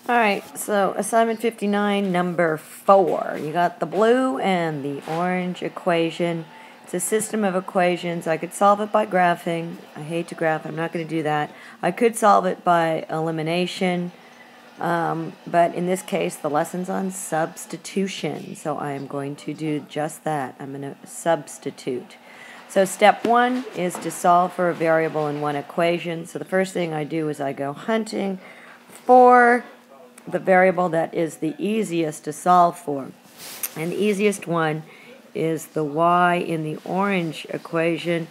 Alright, so assignment 59, number 4. You got the blue and the orange equation. It's a system of equations. I could solve it by graphing. I hate to graph. I'm not going to do that. I could solve it by elimination. But in this case, the lesson's on substitution. So I am going to do just that. I'm going to substitute. So step 1 is to solve for a variable in one equation. So the first thing I do is I go hunting for the variable that is the easiest to solve for. And the easiest one is the y in the orange equation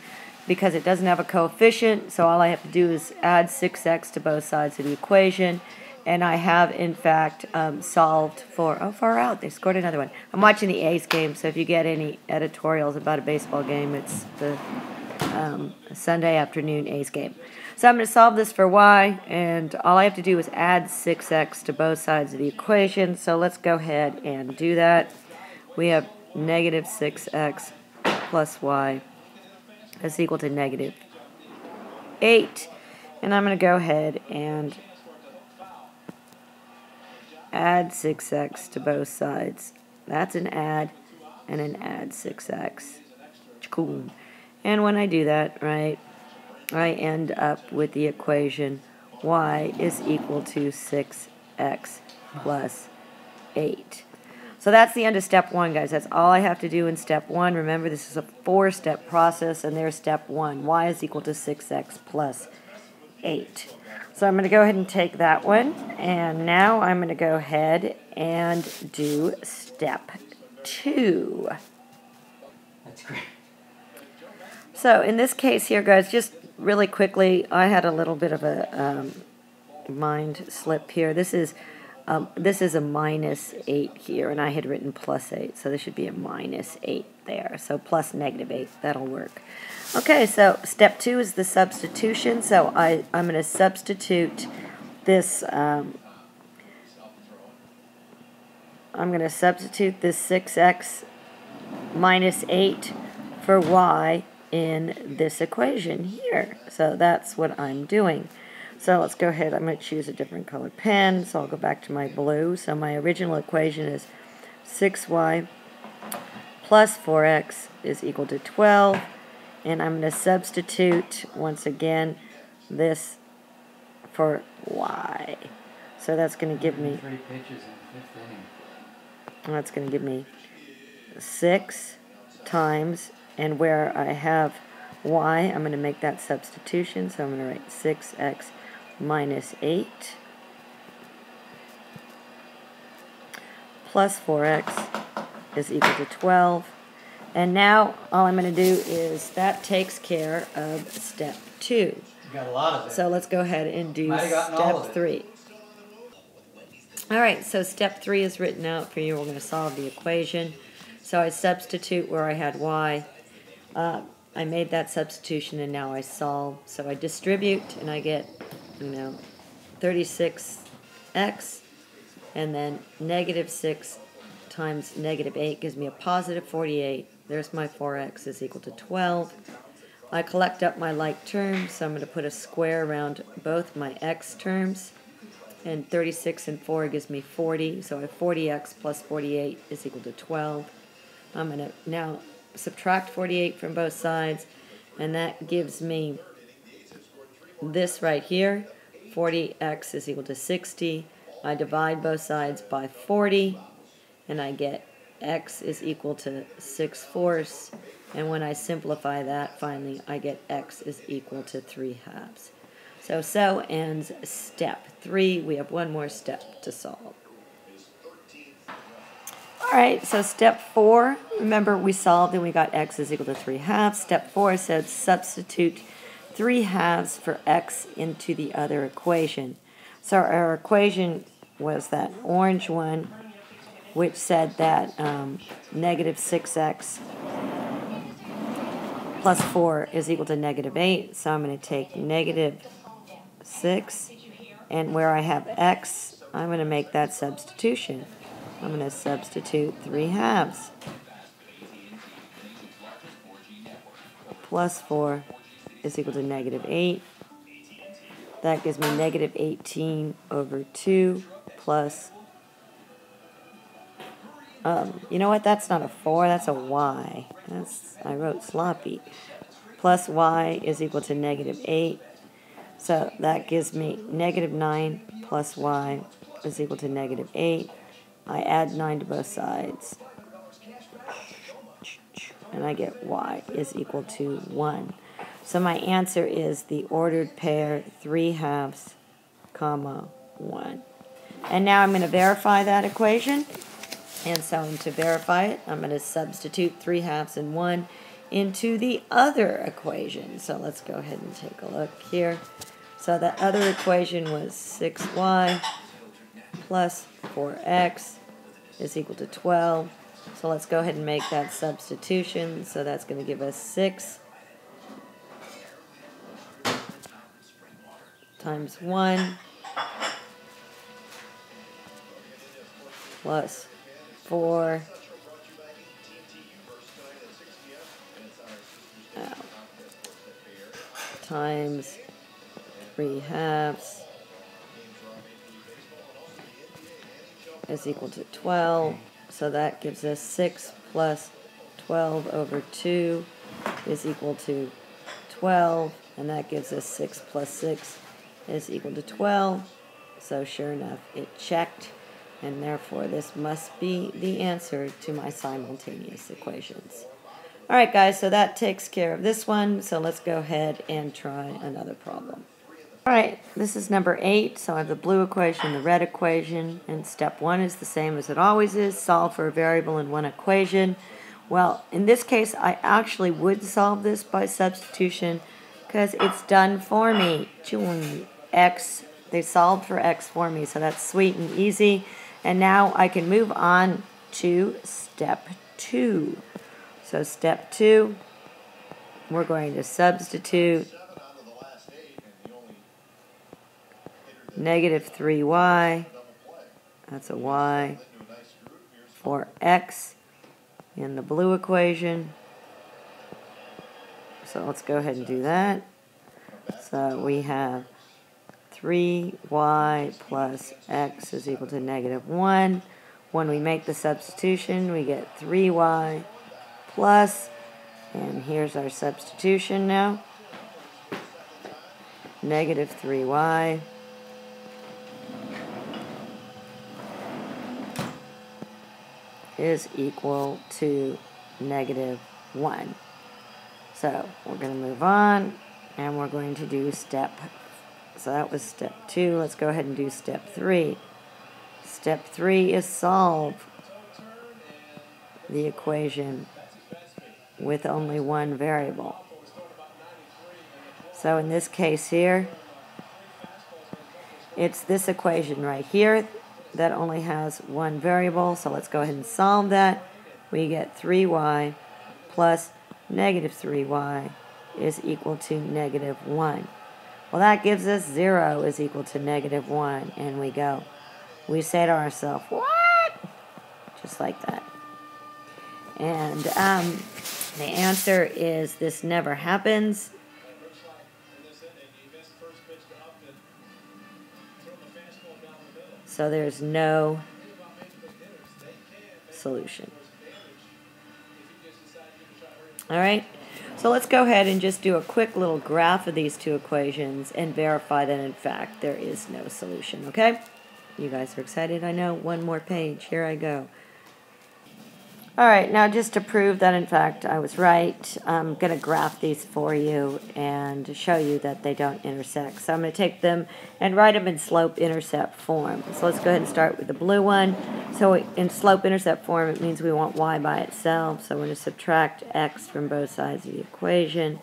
because it doesn't have a coefficient, so all I have to do is add 6x to both sides of the equation. And I have, in fact, solved for, oh, far out, they scored another one. I'm watching the A's game, so if you get any editorials about a baseball game, it's the Sunday afternoon A's game. So I'm going to solve this for y, and all I have to do is add 6x to both sides of the equation. So let's go ahead and do that. We have negative 6x plus y is equal to negative 8. And I'm going to go ahead and add 6x to both sides. That's an add and an add 6x. Cool. And when I do that, right, I end up with the equation y is equal to 6x plus 8. So that's the end of step 1, guys. That's all I have to do in step 1. Remember, this is a 4-step process, and there's step 1. Y is equal to 6x plus 8. So I'm going to go ahead and take that one, and now I'm going to go ahead and do step 2. That's great. So in this case here, guys, just really quickly, I had a little bit of a mind slip here. This is a minus 8 here, and I had written plus 8, so this should be a minus 8 there. So plus negative 8, that'll work. Okay, so step 2 is the substitution. So I'm going to substitute this. I'm going to substitute this 6x minus 8 for y in this equation here. So that's what I'm doing. So let's go ahead. I'm going to choose a different colored pen. So I'll go back to my blue. So my original equation is 6y plus 4x is equal to 12. And I'm going to substitute, once again, this for y. So that's going to give me, that's going to give me 6 times, and where I have y, I'm going to make that substitution. So I'm going to write 6x minus 8 plus 4x is equal to 12. And now all I'm going to do is that takes care of step 2. You got a lot of it. So let's go ahead and do step 3. Alright, so step 3 is written out for you. We're going to solve the equation. So I substitute where I had y. I made that substitution and now I solve. So I distribute and I get, 36x, and then negative 6 times negative 8 gives me a positive 48. There's my 4x is equal to 12. I collect up my like terms, so I'm going to put a square around both my x terms. And 36 and 4 gives me 40, so I have 40x plus 48 is equal to 12. I'm going to now subtract 48 from both sides, and that gives me this right here. 40x is equal to 60. I divide both sides by 40, and I get x is equal to 6/4, and when I simplify that, finally, I get x is equal to 3/2. So ends step 3. We have one more step to solve. Alright, so step 4, remember we solved and we got x is equal to 3/2. Step 4 says substitute 3/2 for x into the other equation. So our equation was that orange one, which said that negative 6x plus 4 is equal to negative 8. So I'm going to take negative 6, and where I have x, I'm going to make that substitution. I'm going to substitute 3/2 plus 4 is equal to negative 8. That gives me negative 18 over 2 plus, you know what, that's not a 4, that's a y. I wrote sloppy. Plus y is equal to negative 8. So that gives me negative 9 plus y is equal to negative 8. I add 9 to both sides. And I get y is equal to 1. So my answer is the ordered pair 3/2, comma, 1. And now I'm going to verify that equation. And so to verify it, I'm going to substitute 3/2 and 1 into the other equation. So let's go ahead and take a look here. So the other equation was 6y plus 4x is equal to 12. So let's go ahead and make that substitution. So that's going to give us 6 times 1 plus 4 times 3/2 is equal to 12. So that gives us 6 plus 12 over 2 is equal to 12. And that gives us 6 plus 6 is equal to 12. So sure enough, it checked. And therefore, this must be the answer to my simultaneous equations. All right, guys, so that takes care of this one. So let's go ahead and try another problem. All right, this is number 8. So I have the blue equation, the red equation, and step 1 is the same as it always is. Solve for a variable in one equation. Well, in this case, I actually would solve this by substitution because it's done for me. X, they solved for x for me, so that's sweet and easy. And now I can move on to step 2. So step 2, we're going to substitute negative 3y, that's a y, for x in the blue equation. So let's go ahead and do that. So we have 3y plus x is equal to negative 1. When we make the substitution, we get 3y plus, and here's our substitution now, negative 3y is equal to negative 1. So we're going to move on, and we're going to do step, so that was step 2. Let's go ahead and do step 3. Step 3 is solve the equation with only one variable. So in this case here, it's this equation right here that only has one variable. So let's go ahead and solve that. We get 3y plus negative 3y is equal to negative 1. Well, that gives us 0 is equal to negative 1. And we say to ourselves, what? Just like that. And the answer is this never happens. So there's no solution. All right, so let's go ahead and just do a quick little graph of these two equations and verify that in fact there is no solution, okay? You guys are excited, I know. One more page, here I go. All right, now just to prove that in fact I was right, I'm going to graph these for you and show you that they don't intersect. So I'm going to take them and write them in slope-intercept form. So let's go ahead and start with the blue one. So in slope-intercept form, it means we want y by itself. So we're going to subtract x from both sides of the equation.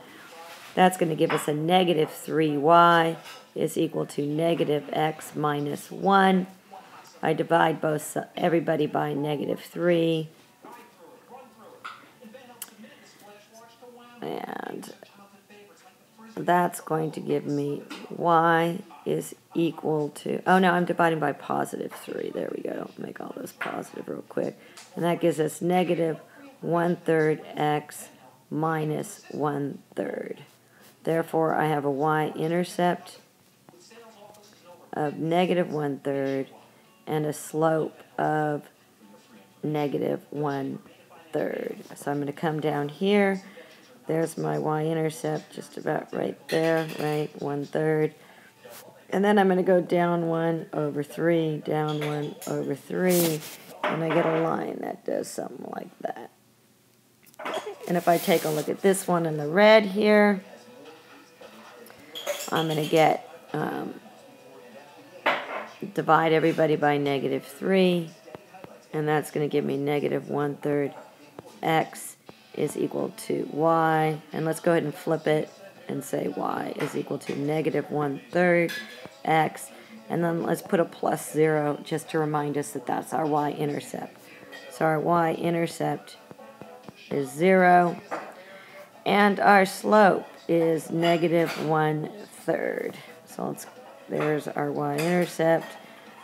That's going to give us a negative 3y is equal to negative x minus 1. I divide everybody by negative 3. And that's going to give me y is equal to, oh no, I'm dividing by positive 3. There we go. Make all those positive real quick. And that gives us negative 1/3 x minus 1/3. Therefore, I have a y-intercept of negative 1/3 and a slope of negative 1/3. So I'm going to come down here. There's my y-intercept just about right there, right, 1/3. And then I'm going to go down 1/3, down 1/3, and I get a line that does something like that. And if I take a look at this one in the red here, I'm going to get, divide everybody by -3, and that's going to give me negative 1/3 x is equal to y. And let's go ahead and flip it and say y is equal to negative 1/3 x. And then let's put a +0 just to remind us that that's our y-intercept. So our y-intercept is 0, and our slope is negative 1/3. So there's our y-intercept.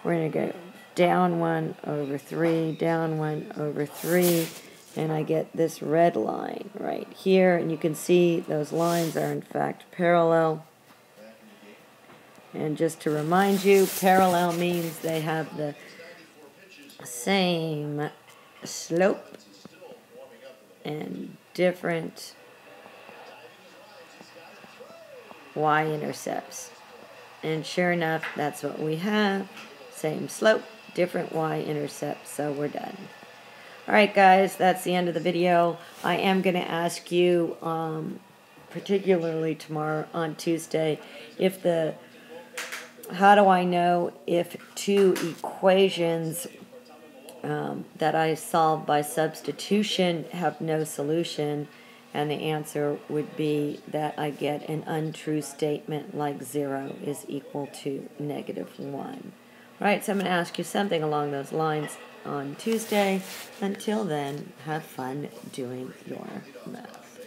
We're going to go down 1/3, down 1/3, and I get this red line right here. And you can see those lines are in fact parallel. And just to remind you, parallel means they have the same slope and different y-intercepts. And sure enough, that's what we have. Same slope, different y-intercepts, so we're done. Alright guys, that's the end of the video. I am going to ask you, particularly tomorrow on Tuesday, how do I know if two equations that I solved by substitution have no solution? And the answer would be that I get an untrue statement like 0 is equal to -1. Alright, so I'm going to ask you something along those lines on Tuesday. Until then, have fun doing your math.